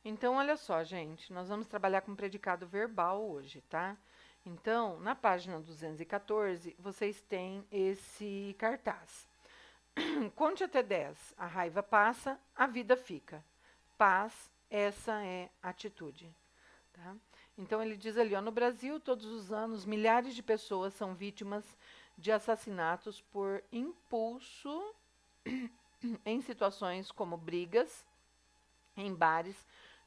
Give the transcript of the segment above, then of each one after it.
Então, olha só, gente, nós vamos trabalhar com predicado verbal hoje, tá? Então, na página 214, vocês têm esse cartaz. Conte até 10. A raiva passa, a vida fica. Paz, essa é a atitude. Tá? Então ele diz ali, ó, no Brasil, todos os anos, milhares de pessoas são vítimas de assassinatos por impulso em situações como brigas em bares,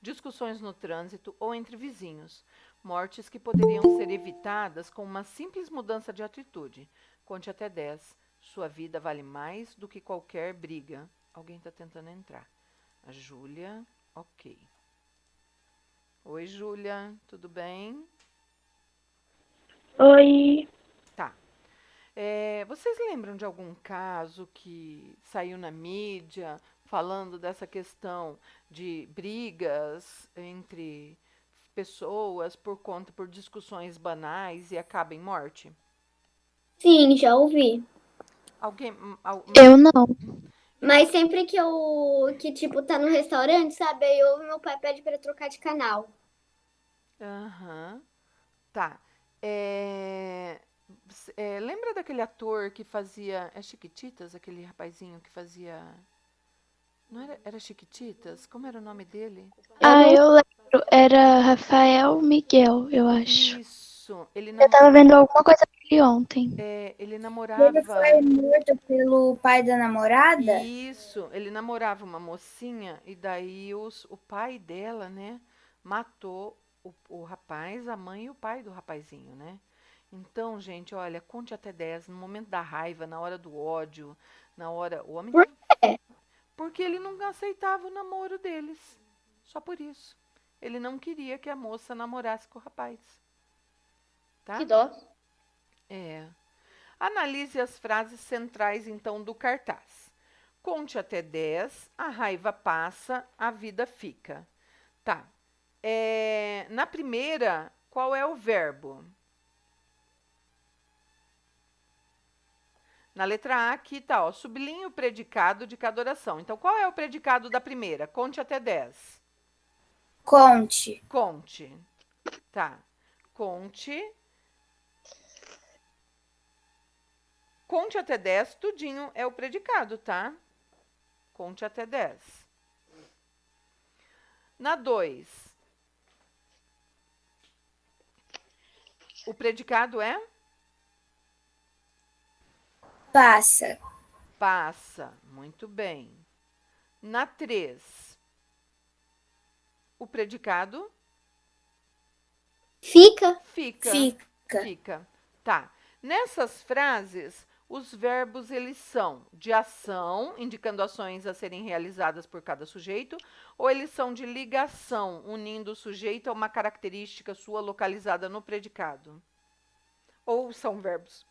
discussões no trânsito ou entre vizinhos. Mortes que poderiam ser evitadas com uma simples mudança de atitude. Conte até 10. Sua vida vale mais do que qualquer briga. Alguém está tentando entrar. A Júlia, ok. Oi, Júlia, tudo bem? Oi. Tá. Vocês lembram de algum caso que saiu na mídia falando dessa questão de brigas entre pessoas por discussões banais e acaba em morte? Sim, já ouvi. Alguém, Eu não. Mas sempre que tipo, tá no restaurante, sabe? Aí eu, meu pai pede pra trocar de canal. aham, tá. É, lembra daquele ator que fazia, Chiquititas, aquele rapazinho que fazia, não era, era Chiquititas? Como era o nome dele? Eu não. Eu lembro. Era Rafael Miguel, eu acho. Isso, ele Eu tava vendo alguma coisa dele ontem. ele Ele foi namorava. morto pelo pai da namorada? Isso, ele namorava uma mocinha e daí o pai dela, né, matou o rapaz, a mãe e o pai do rapazinho, né? Então, gente, olha, conte até 10 no momento da raiva, na hora do ódio, na hora. O homem Por tava. quê? Porque ele não aceitava o namoro deles. Só por isso. Ele não queria que a moça namorasse com o rapaz, Que tá? dó. É. Analise as frases centrais, então, do cartaz. Conte até 10, a raiva passa, a vida fica. Tá. Na primeira, qual é o verbo? Na letra A, aqui tá, ó, sublinhe o predicado de cada oração. Então, qual é o predicado da primeira? Conte até 10. Conte. Conte. Tá. Conte. Conte até 10, tudinho é o predicado, tá? Conte até 10. Na 2, o predicado é Passa. passa. Muito bem. Na 3, o predicado Fica. fica. Fica. Fica. Tá. Nessas frases, os verbos eles são de ação, indicando ações a serem realizadas por cada sujeito, ou eles são de ligação, unindo o sujeito a uma característica sua localizada no predicado. Ou são verbos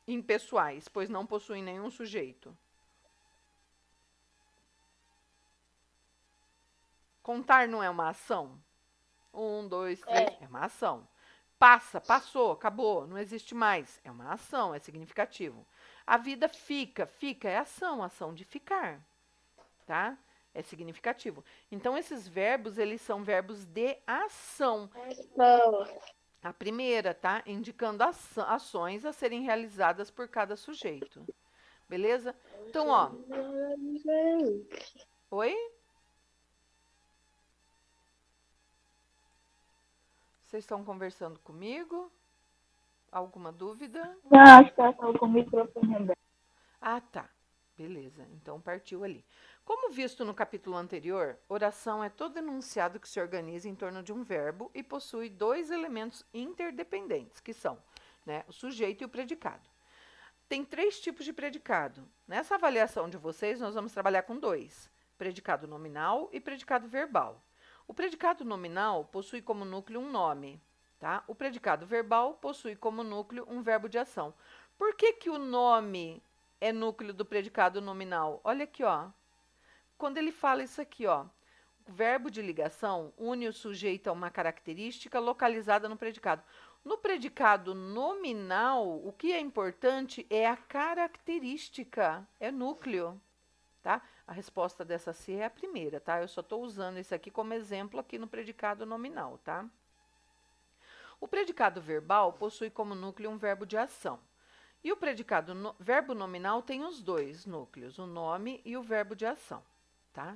impessoais, pois não possuem nenhum sujeito. Contar não é uma ação? Um, dois, três, É. é uma ação. Passa, passou, acabou, não existe mais. É uma ação, é significativo. A vida fica, fica é ação, ação de ficar, tá? É significativo. Então, esses verbos, eles são verbos de ação. A primeira, tá? Indicando ações a serem realizadas por cada sujeito. Beleza? Então, ó. Oi? Vocês estão conversando comigo? Alguma dúvida? Não, acho que ela tava com o microfone aberto. Ah, tá. Beleza, então partiu ali. Como visto no capítulo anterior, oração é todo enunciado que se organiza em torno de um verbo e possui dois elementos interdependentes, que são, né, o sujeito e o predicado. Tem três tipos de predicado. Nessa avaliação de vocês, nós vamos trabalhar com dois: predicado nominal e predicado verbal. O predicado nominal possui como núcleo um nome, tá? O predicado verbal possui como núcleo um verbo de ação. Por que, que o nome é núcleo do predicado nominal? Olha aqui, ó. Quando ele fala isso aqui, ó, o verbo de ligação une o sujeito a uma característica localizada no predicado. No predicado nominal, o que é importante é a característica, é núcleo, tá? A resposta dessa C é a primeira, tá? Eu só estou usando isso aqui como exemplo aqui no predicado nominal, tá? O predicado verbal possui como núcleo um verbo de ação. E o predicado verbo nominal tem os dois núcleos, o nome e o verbo de ação, tá?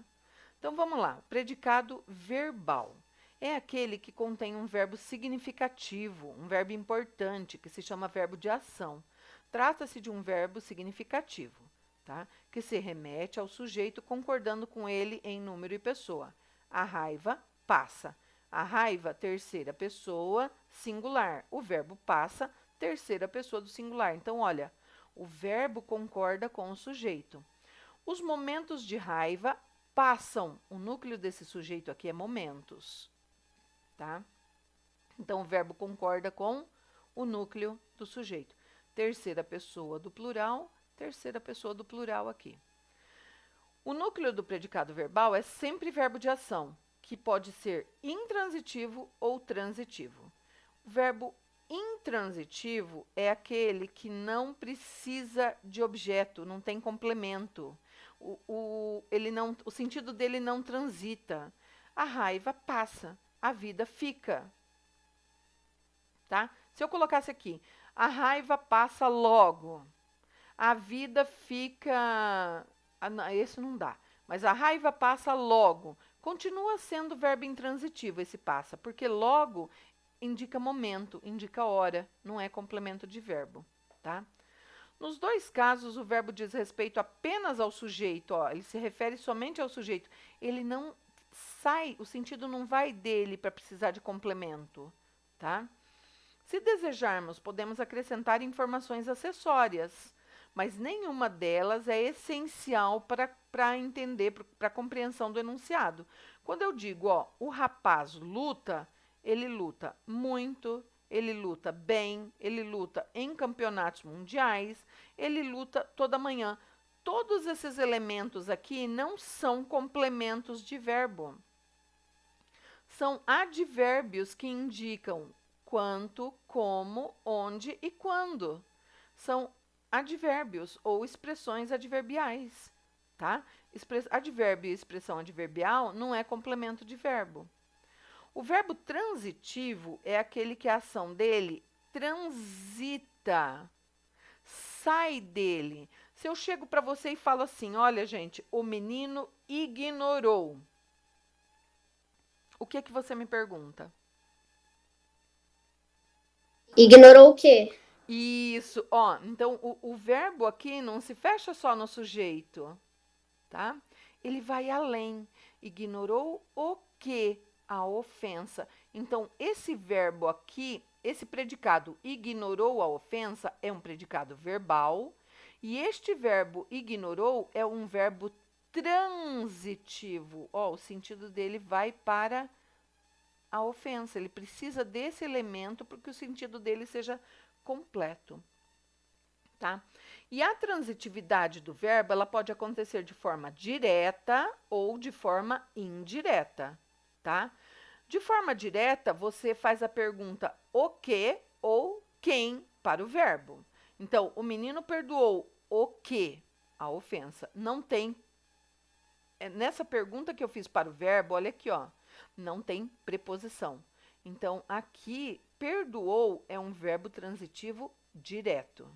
Então vamos lá, o predicado verbal é aquele que contém um verbo significativo, um verbo importante, que se chama verbo de ação. Trata-se de um verbo significativo, tá? Que se remete ao sujeito concordando com ele em número e pessoa. A raiva passa. A raiva, terceira pessoa, singular. O verbo passa, terceira pessoa do singular. Então, olha, o verbo concorda com o sujeito. Os momentos de raiva passam. O núcleo desse sujeito aqui é momentos, tá? Então, o verbo concorda com o núcleo do sujeito. Terceira pessoa do plural, terceira pessoa do plural aqui. O núcleo do predicado verbal é sempre verbo de ação, que pode ser intransitivo ou transitivo. O verbo intransitivo é aquele que não precisa de objeto, não tem complemento. O sentido dele não transita. A raiva passa, a vida fica. Tá? Se eu colocasse aqui, a raiva passa logo, a vida fica... esse não dá, mas a raiva passa logo. Continua sendo verbo intransitivo esse passa, porque logo indica momento, indica hora, não é complemento de verbo, tá? Nos dois casos, o verbo diz respeito apenas ao sujeito, ó, ele se refere somente ao sujeito. Ele não sai, o sentido não vai dele para precisar de complemento, tá? Se desejarmos, podemos acrescentar informações acessórias, mas nenhuma delas é essencial para entender, para a compreensão do enunciado. Quando eu digo, ó, o rapaz luta, ele luta muito, ele luta bem, ele luta em campeonatos mundiais, ele luta toda manhã. Todos esses elementos aqui não são complementos de verbo. São advérbios que indicam quanto, como, onde e quando. São advérbios ou expressões adverbiais, tá? Advérbio e expressão adverbial não é complemento de verbo. O verbo transitivo é aquele que a ação dele transita, sai dele. Se eu chego para você e falo assim, olha, gente, o menino ignorou. O que você me pergunta? Ignorou o quê? Isso, ó, então o verbo aqui não se fecha só no sujeito, tá? Ele vai além. Ignorou o quê? A ofensa. Então, esse verbo aqui, esse predicado ignorou a ofensa, é um predicado verbal, e este verbo ignorou é um verbo transitivo. Ó, o sentido dele vai para a ofensa. Ele precisa desse elemento para que o sentido dele seja completo, tá? E a transitividade do verbo, ela pode acontecer de forma direta ou de forma indireta, tá? De forma direta, você faz a pergunta o que ou quem para o verbo. Então, o menino perdoou o que? A ofensa. Não tem... nessa pergunta que eu fiz para o verbo, olha aqui, ó. Não tem preposição. Então, aqui, perdoou é um verbo transitivo direto.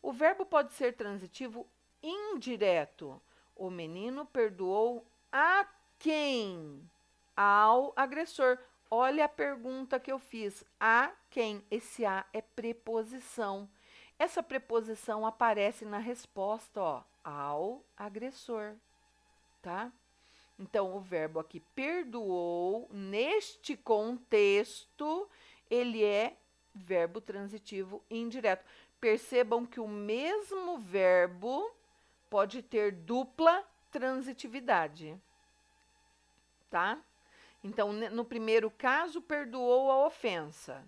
O verbo pode ser transitivo indireto. O menino perdoou a quem? Ao agressor. Olha a pergunta que eu fiz. A quem? Esse a é preposição. Essa preposição aparece na resposta, ó, ao agressor, tá? Então, o verbo aqui perdoou, neste contexto, ele é verbo transitivo indireto. Percebam que o mesmo verbo pode ter dupla transitividade, tá? Então, no primeiro caso, perdoou a ofensa.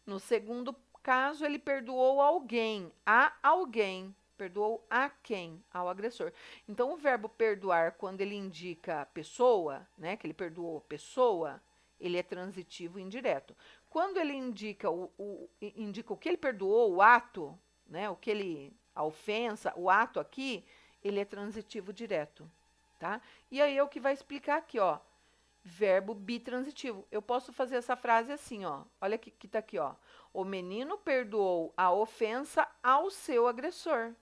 No segundo caso, ele perdoou alguém, a alguém. Perdoou a quem? Ao agressor. Então, o verbo perdoar, quando ele indica pessoa, né, que ele perdoou pessoa, ele é transitivo indireto. Quando ele indica indica o que ele perdoou, o ato, né, a ofensa, o ato aqui, ele é transitivo direto, tá? E aí é o que vai explicar aqui, ó. Verbo bitransitivo. Eu posso fazer essa frase assim, ó. Olha que tá aqui, ó. O menino perdoou a ofensa ao seu agressor.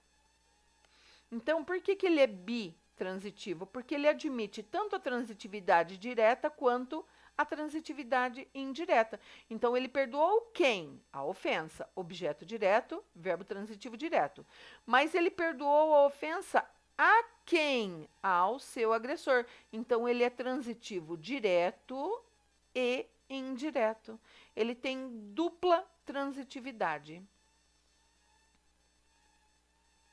Então, por que ele é bitransitivo? Porque ele admite tanto a transitividade direta quanto a transitividade indireta. Então, ele perdoou quem? A ofensa. Objeto direto, verbo transitivo direto. Mas ele perdoou a ofensa a quem? Ao seu agressor. Então, ele é transitivo direto e indireto. Ele tem dupla transitividade.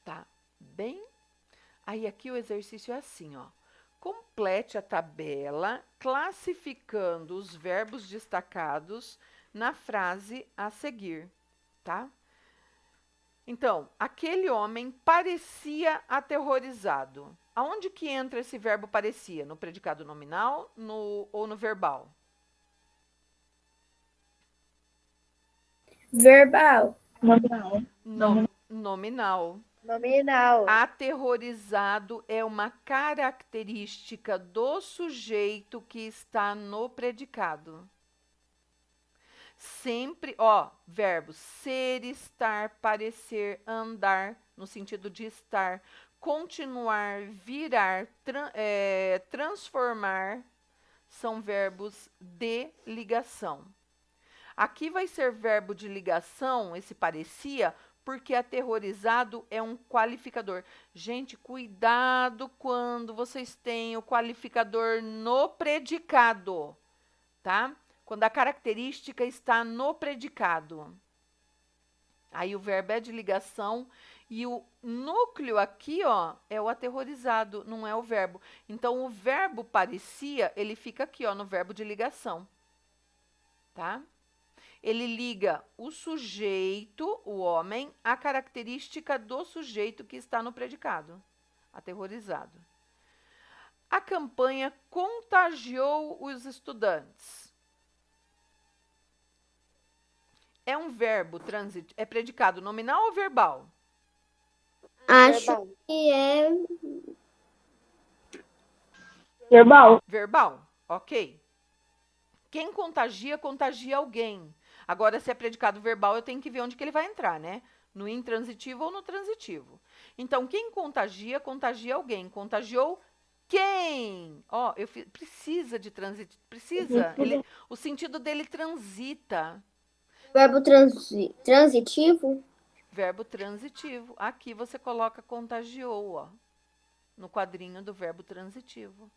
Tá bem? Aí aqui o exercício é assim, ó. Complete a tabela classificando os verbos destacados na frase a seguir, tá? Então, aquele homem parecia aterrorizado. Aonde que entra esse verbo parecia? No predicado nominal ou no verbal? Verbal. Nominal. Nominal. Aterrorizado é uma característica do sujeito que está no predicado. Sempre, ó, verbos ser, estar, parecer, andar, no sentido de estar, continuar, virar, transformar, são verbos de ligação. Aqui vai ser verbo de ligação, esse parecia, porque aterrorizado é um qualificador. Gente, cuidado quando vocês têm o qualificador no predicado, tá? Quando a característica está no predicado. Aí o verbo é de ligação e o núcleo aqui, ó, é o aterrorizado, não é o verbo. Então, o verbo parecia, ele fica aqui, ó, no verbo de ligação, tá? Ele liga o sujeito, o homem, à característica do sujeito que está no predicado, aterrorizado. A campanha contagiou os estudantes. É um verbo transit, é predicado nominal ou verbal? Acho Verbal. que é Verbal. Verbal, ok. Quem contagia, contagia alguém. Agora, se é predicado verbal, eu tenho que ver onde que ele vai entrar, né? No intransitivo ou no transitivo. Então, quem contagia, contagia alguém. Contagiou quem? Ó, precisa de transitivo. Precisa. O sentido dele transita. verbo transitivo. Verbo transitivo. Aqui você coloca contagiou, ó. No quadrinho do verbo transitivo.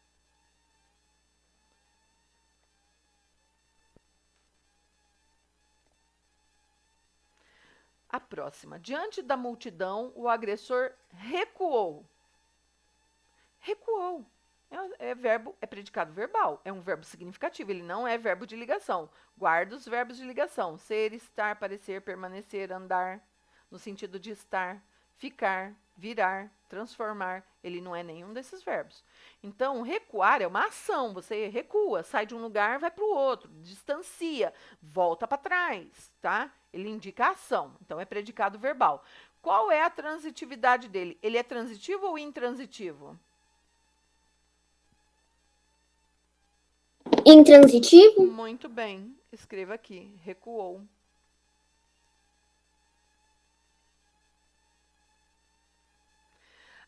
A próxima. Diante da multidão, o agressor recuou. Recuou. É predicado verbal. É um verbo significativo. Ele não é verbo de ligação. Guarda os verbos de ligação. Ser, estar, parecer, permanecer, andar. No sentido de estar, ficar, virar, transformar. Ele não é nenhum desses verbos. Então, recuar é uma ação. Você recua, sai de um lugar, vai para o outro, distancia, volta para trás, tá? Ele indica a ação. Então, é predicado verbal. Qual é a transitividade dele? Ele é transitivo ou intransitivo? Intransitivo. Muito bem. Escreva aqui. Recuou.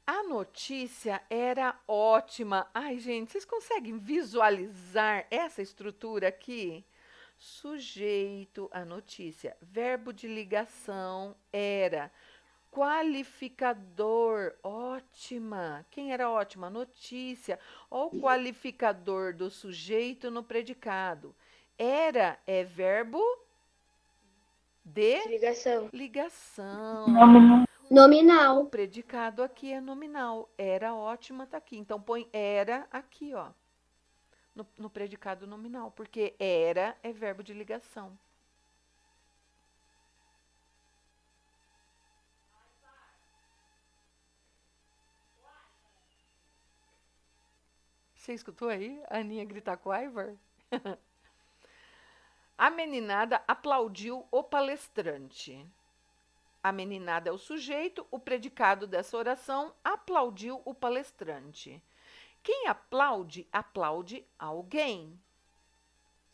A notícia era ótima. Ai, gente, vocês conseguem visualizar essa estrutura aqui? Sujeito, a notícia. Verbo de ligação era. Qualificador, ótima. Quem era ótima? Notícia. Ó, o qualificador do sujeito no predicado. Era é verbo de Ligação. ligação. O Nominal. predicado aqui é nominal. Era ótima, tá aqui. Então põe era aqui, ó. No predicado nominal, porque era é verbo de ligação. Você escutou aí a Aninha gritar com o Ivar? A meninada aplaudiu o palestrante. A meninada é o sujeito, o predicado dessa oração, aplaudiu o palestrante. Quem aplaude, aplaude alguém.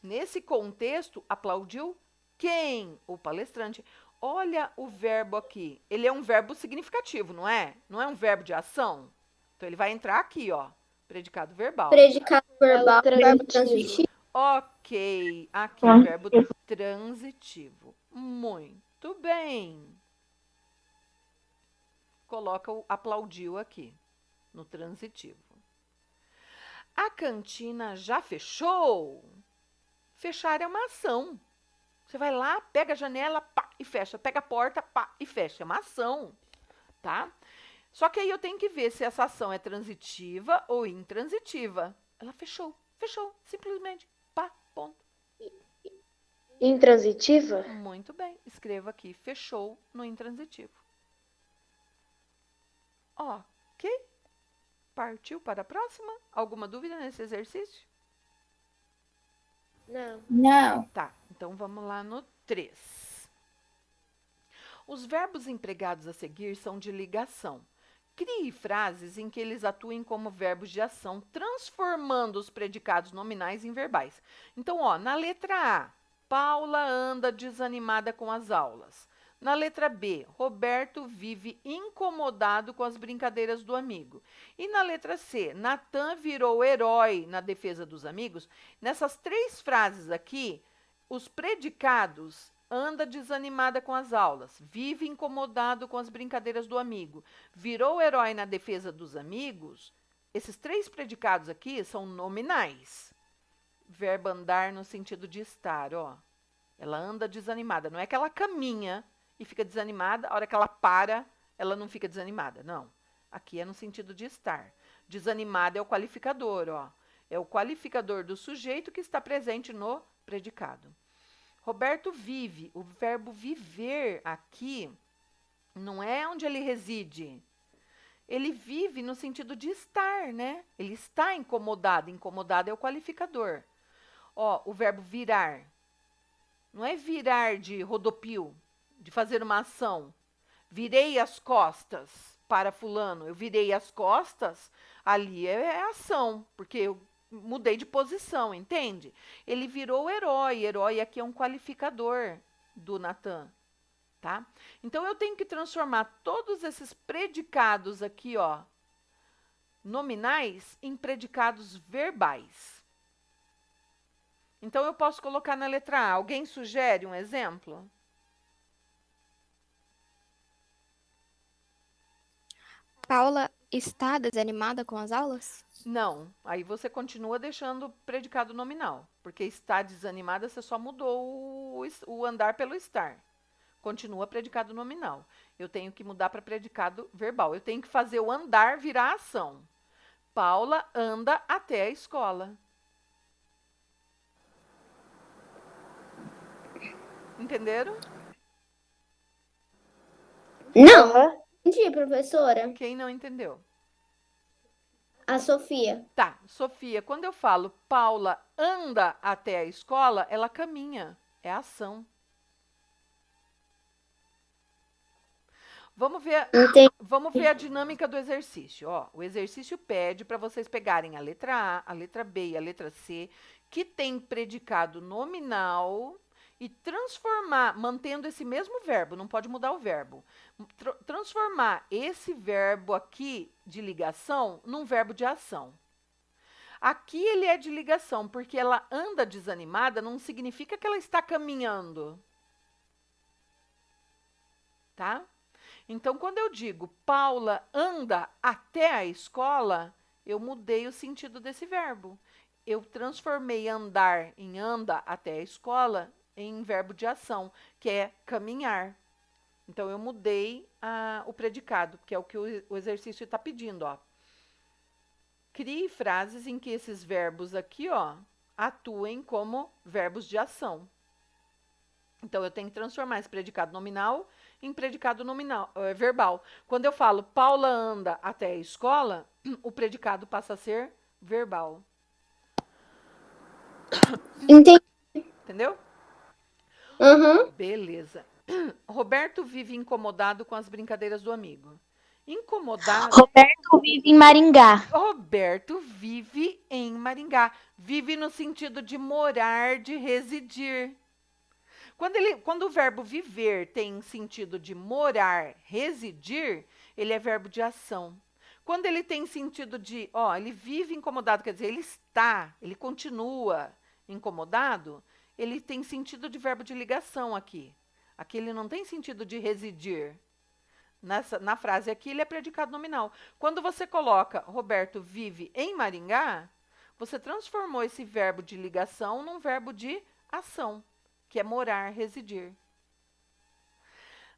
Nesse contexto, aplaudiu quem? O palestrante. Olha o verbo aqui. Ele é um verbo significativo, não é? Não é um verbo de ação? Então, ele vai entrar aqui, ó. Predicado verbal. Predicado verbal, verbo transitivo. transitivo. Ok. Aqui, o verbo transitivo. Muito bem. Coloca o aplaudiu aqui, no transitivo. A cantina já fechou? Fechar é uma ação. Você vai lá, pega a janela, pá, e fecha. Pega a porta, pá, e fecha. É uma ação, tá? Só que aí eu tenho que ver se essa ação é transitiva ou intransitiva. Ela fechou, simplesmente. Pá, ponto. Intransitiva? Muito bem. Escreva aqui, fechou no intransitivo. Ok. Partiu para a próxima? Alguma dúvida nesse exercício? Não. Não. Tá, então vamos lá no 3. Os verbos empregados a seguir são de ligação. Crie frases em que eles atuem como verbos de ação, transformando os predicados nominais em verbais. Então, ó, na letra A, Paula anda desanimada com as aulas. Na letra B, Roberto vive incomodado com as brincadeiras do amigo. E na letra C, Natan virou herói na defesa dos amigos. Nessas 3 frases aqui, os predicados anda desanimada com as aulas, vive incomodado com as brincadeiras do amigo, virou herói na defesa dos amigos. Esses 3 predicados aqui são nominais. Verbo andar no sentido de estar, ó. Ela anda desanimada, não é que ela caminha e fica desanimada, a hora que ela para, ela não fica desanimada, não. Aqui é no sentido de estar. Desanimada é o qualificador, ó. É o qualificador do sujeito que está presente no predicado. Roberto vive. O verbo viver aqui não é onde ele reside. Ele vive no sentido de estar, né? Ele está incomodado. Incomodado é o qualificador. Ó, o verbo virar. Não é virar de rodopio, de fazer uma ação. Virei as costas para fulano. Eu virei as costas, ali é ação, porque eu mudei de posição, entende? Ele virou herói. Herói aqui é um qualificador do Natan, tá? Então, eu tenho que transformar todos esses predicados aqui, ó, nominais, em predicados verbais. Então, eu posso colocar na letra A. Alguém sugere um exemplo? Paula está desanimada com as aulas? Não. Aí você continua deixando o predicado nominal. Porque está desanimada, você só mudou o andar pelo estar. Continua predicado nominal. Eu tenho que mudar para predicado verbal. Eu tenho que fazer o andar virar ação. Paula anda até a escola. Entenderam? Não, Aham. entendi, professora. Quem não entendeu? A Sofia. Tá, Sofia, quando eu falo Paula anda até a escola, ela caminha. É ação. Vamos ver a dinâmica do exercício. Ó, o exercício pede para vocês pegarem a letra A, a letra B e a letra C, que tem predicado nominal, e transformar, mantendo esse mesmo verbo, não pode mudar o verbo, transformar esse verbo aqui de ligação num verbo de ação. Aqui ele é de ligação, porque ela anda desanimada, não significa que ela está caminhando. Tá? Então, quando eu digo Paula anda até a escola, eu mudei o sentido desse verbo. Eu transformei andar em anda até a escola em verbo de ação, que é caminhar. Então, eu mudei o predicado, que é o que o exercício está pedindo, ó. Crie frases em que esses verbos aqui, ó, atuem como verbos de ação. Então, eu tenho que transformar esse predicado nominal em predicado verbal. Quando eu falo Paula anda até a escola, o predicado passa a ser verbal. Entendi. Entendeu? Uhum. Beleza. Roberto vive incomodado com as brincadeiras do amigo. Incomodado. Roberto vive em Maringá. Roberto vive em Maringá. Vive no sentido de morar, de residir. Quando o verbo viver tem sentido de morar, residir, ele é verbo de ação. Quando ele tem sentido de, ele vive incomodado, quer dizer, ele continua incomodado, ele tem sentido de verbo de ligação aqui. Aqui ele não tem sentido de residir. Na frase aqui, ele é predicado nominal. Quando você coloca Roberto vive em Maringá, você transformou esse verbo de ligação num verbo de ação, que é morar, residir.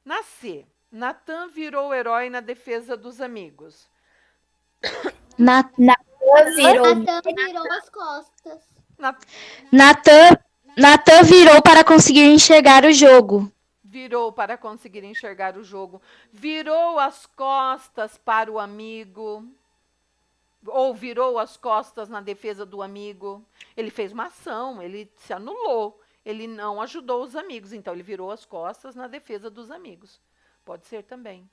Na C, Natan virou herói na defesa dos amigos. Natan virou. Natan virou as costas. Natan virou para conseguir enxergar o jogo. Virou para conseguir enxergar o jogo. Virou as costas para o amigo. Ou virou as costas na defesa do amigo. Ele fez uma ação, ele se anulou. Ele não ajudou os amigos, então ele virou as costas na defesa dos amigos. Pode ser também,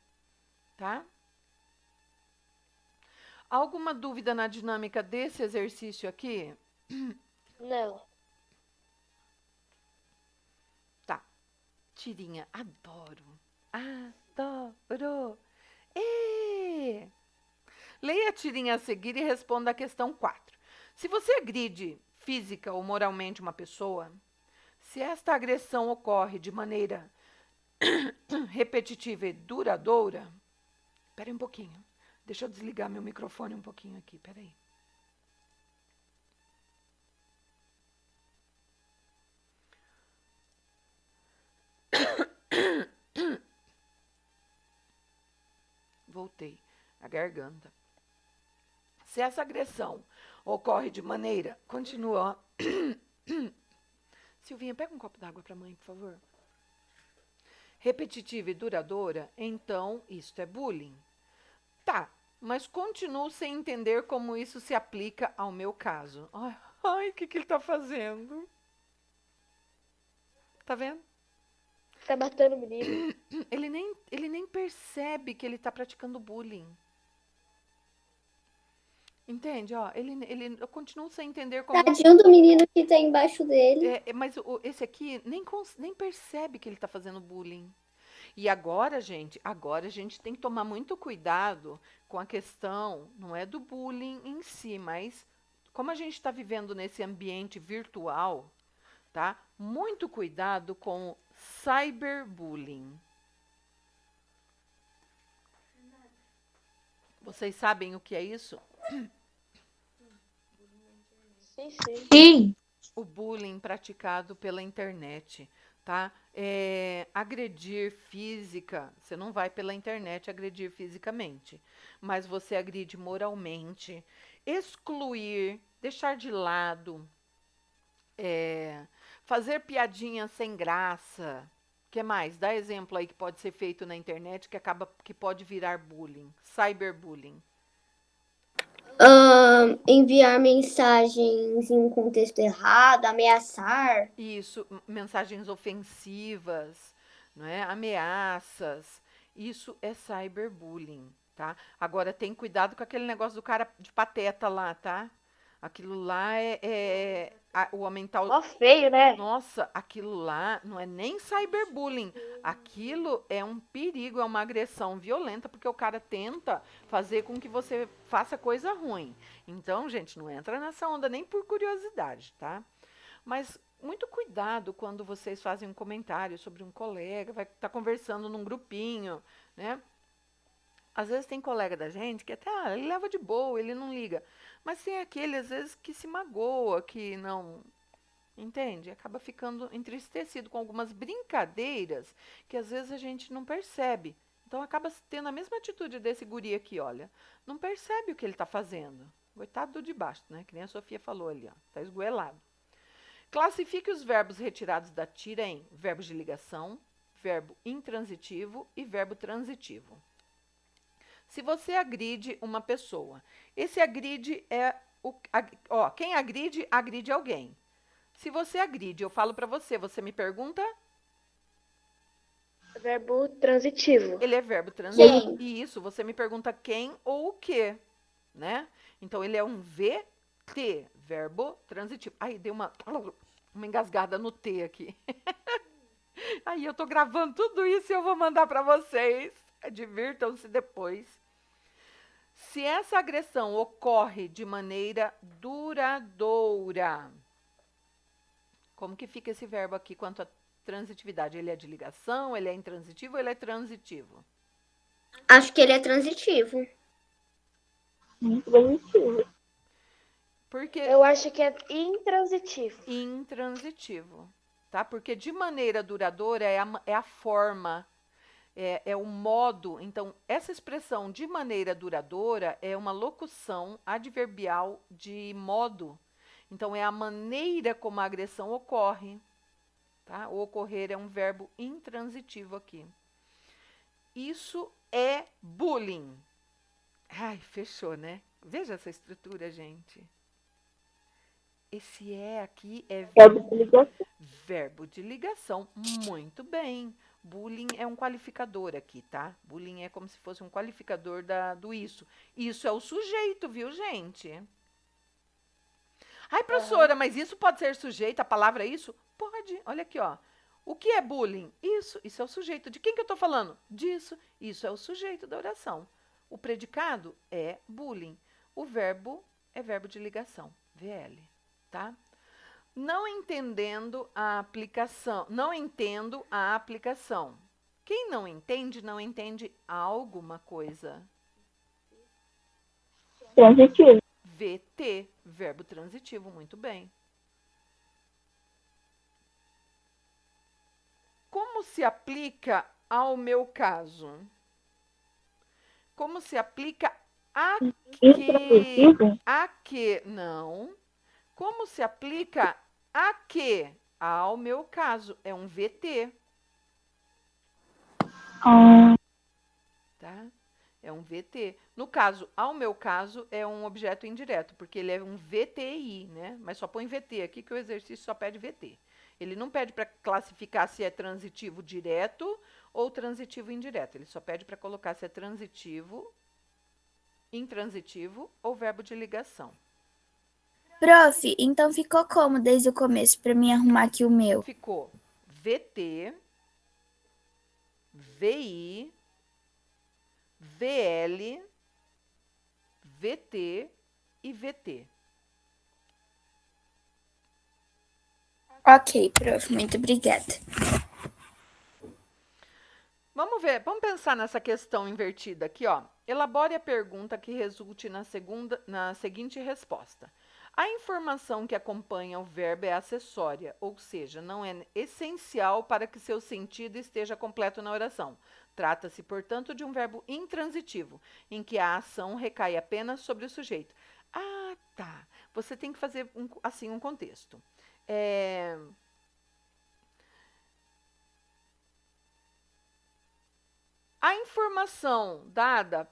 tá? Alguma dúvida na dinâmica desse exercício aqui? Não. Tá. Tirinha, adoro. Adoro. E... Leia a tirinha a seguir e responda a questão 4. Se você agride física ou moralmente uma pessoa, se esta agressão ocorre de maneira repetitiva e duradoura... Espera um pouquinho. Deixa eu desligar meu microfone um pouquinho aqui, peraí. Voltei. A garganta. Se essa agressão ocorre de maneira... Continua. Silvinha, pega um copo d'água para a mãe, por favor. Repetitiva e duradoura, então isto é bullying. Tá, mas continuo sem entender como isso se aplica ao meu caso. Ai, o que ele tá fazendo? Tá vendo? Tá matando o menino. Ele nem percebe que ele tá praticando bullying. Entende? Eu continuo sem entender como... Tadinho do menino que tá embaixo dele. Mas esse aqui nem percebe que ele tá fazendo bullying. E agora a gente tem que tomar muito cuidado com a questão, não é do bullying em si, mas como a gente está vivendo nesse ambiente virtual, tá? Muito cuidado com o cyberbullying. Vocês sabem o que é isso? Sim. O bullying praticado pela internet, tá? Agredir física, você não vai pela internet agredir fisicamente, mas você agride moralmente, excluir, deixar de lado, fazer piadinha sem graça. O que mais? Dá exemplo aí que pode ser feito na internet que pode virar bullying, cyberbullying. Enviar mensagens em contexto errado, ameaçar. Isso, mensagens ofensivas, não é? Ameaças. Isso é cyberbullying, tá? Agora, tem cuidado com aquele negócio do cara de pateta lá, tá? Aquilo lá o homem tá... Mó feio, né? Nossa, aquilo lá não é nem cyberbullying. Aquilo é um perigo, é uma agressão violenta, porque o cara tenta fazer com que você faça coisa ruim. Então, gente, não entra nessa onda nem por curiosidade, tá? Mas muito cuidado quando vocês fazem um comentário sobre um colega, vai estar conversando num grupinho, né? Às vezes tem colega da gente que até ele leva de boa, ele não liga. Mas tem aquele, às vezes, que se magoa, que não... Entende? Acaba ficando entristecido com algumas brincadeiras que às vezes a gente não percebe. Então acaba tendo a mesma atitude desse guri aqui, olha. Não percebe o que ele está fazendo. Coitado do de baixo, né? Que nem a Sofia falou ali, ó. Tá esgoelado. Classifique os verbos retirados da tira em verbo de ligação, verbo intransitivo e verbo transitivo. Se você agride uma pessoa, esse agride é quem agride, agride alguém. Se você agride, eu falo para você, você me pergunta? Verbo transitivo. Ele é verbo transitivo. Quem? E isso, você me pergunta quem ou o que, né? Então, ele é um VT, verbo transitivo. Aí, deu uma engasgada no T aqui. Aí, eu tô gravando tudo isso e eu vou mandar para vocês. Divirtam-se depois. Se essa agressão ocorre de maneira duradoura, como que fica esse verbo aqui quanto à transitividade? Ele é de ligação, ele é intransitivo ou ele é transitivo? Acho que ele é transitivo. Transitivo. Porque Eu acho que é intransitivo. intransitivo, tá? Porque de maneira duradoura é a forma, é o modo. Então, essa expressão de maneira duradoura é uma locução adverbial de modo. Então, é a maneira como a agressão ocorre, tá? O ocorrer é um verbo intransitivo aqui. Isso é bullying. Ai, fechou, né? Veja essa estrutura, gente. Esse aqui é verbo de ligação. Muito bem. Bullying é um qualificador aqui, tá? Bullying é como se fosse um qualificador do isso. Isso é o sujeito, viu, gente? Ai, professora, mas isso pode ser sujeito? A palavra isso? Pode. Olha aqui, ó. O que é bullying? Isso é o sujeito. De quem que eu tô falando? Disso. Isso é o sujeito da oração. O predicado é bullying. O verbo é verbo de ligação, VL, tá? Não entendendo a aplicação. Não entendo a aplicação. Quem não entende alguma coisa. Transitivo. VT, verbo transitivo, muito bem. Como se aplica ao meu caso? Como se aplica a que? Intransitivo. A que? Não. Como se aplica a que? Ao meu caso. É um VT. Tá? É um VT. No caso, ao meu caso, é um objeto indireto, porque ele é um VTI, né? Mas só põe VT aqui que o exercício só pede VT. Ele não pede para classificar se é transitivo direto ou transitivo indireto. Ele só pede para colocar se é transitivo, intransitivo ou verbo de ligação. Prof, então ficou como desde o começo para mim arrumar aqui o meu? Ficou VT, VI, VL, VT e VT. Ok, prof, muito obrigada. Vamos ver, vamos pensar nessa questão invertida aqui, ó. Elabore a pergunta que resulte na seguinte resposta. A informação que acompanha o verbo é acessória, ou seja, não é essencial para que seu sentido esteja completo na oração. Trata-se, portanto, de um verbo intransitivo, em que a ação recai apenas sobre o sujeito. Ah, tá. Você tem que fazer um contexto. A informação dada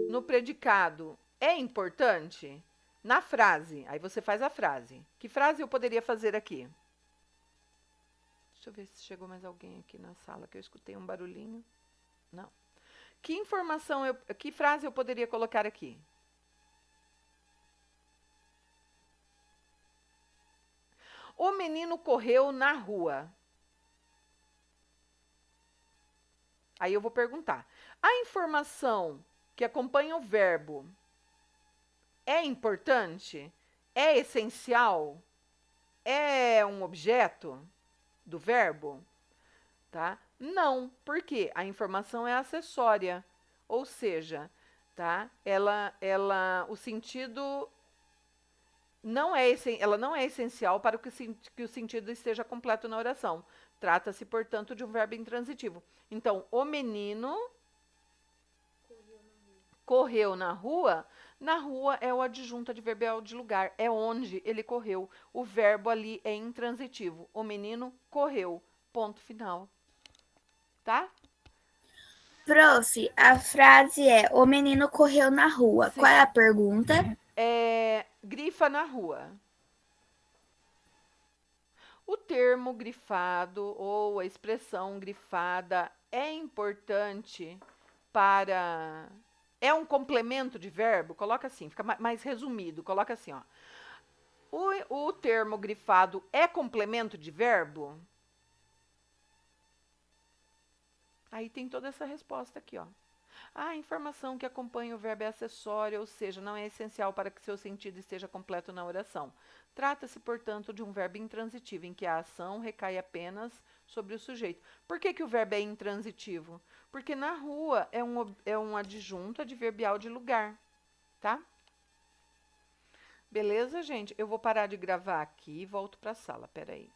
no predicado é importante? Na frase, aí você faz a frase. Que frase eu poderia fazer aqui? Deixa eu ver se chegou mais alguém aqui na sala, que eu escutei um barulhinho. Não. Que frase eu poderia colocar aqui? O menino correu na rua. Aí eu vou perguntar. A informação que acompanha o verbo é importante? É essencial? É um objeto do verbo? Tá? Não, porque a informação é acessória. Ou seja, tá? O sentido ela não é essencial para que o sentido esteja completo na oração. Trata-se, portanto, de um verbo intransitivo. Então, o menino correu na rua. Na rua é o adjunto adverbial de lugar. É onde ele correu. O verbo ali é intransitivo. O menino correu. Ponto final. Tá? Prof, a frase é: o menino correu na rua. Sim. Qual é a pergunta? Grifa na rua. O termo grifado ou a expressão grifada é importante para. É um complemento de verbo? Coloca assim, fica mais resumido. Coloca assim, ó. O termo grifado é complemento de verbo? Aí tem toda essa resposta aqui, ó. A informação que acompanha o verbo é acessória, ou seja, não é essencial para que seu sentido esteja completo na oração. Trata-se, portanto, de um verbo intransitivo, em que a ação recai apenas sobre o sujeito. Por que o verbo é intransitivo? Porque na rua é um adjunto adverbial de lugar, tá? Beleza, gente? Eu vou parar de gravar aqui e volto para a sala, peraí.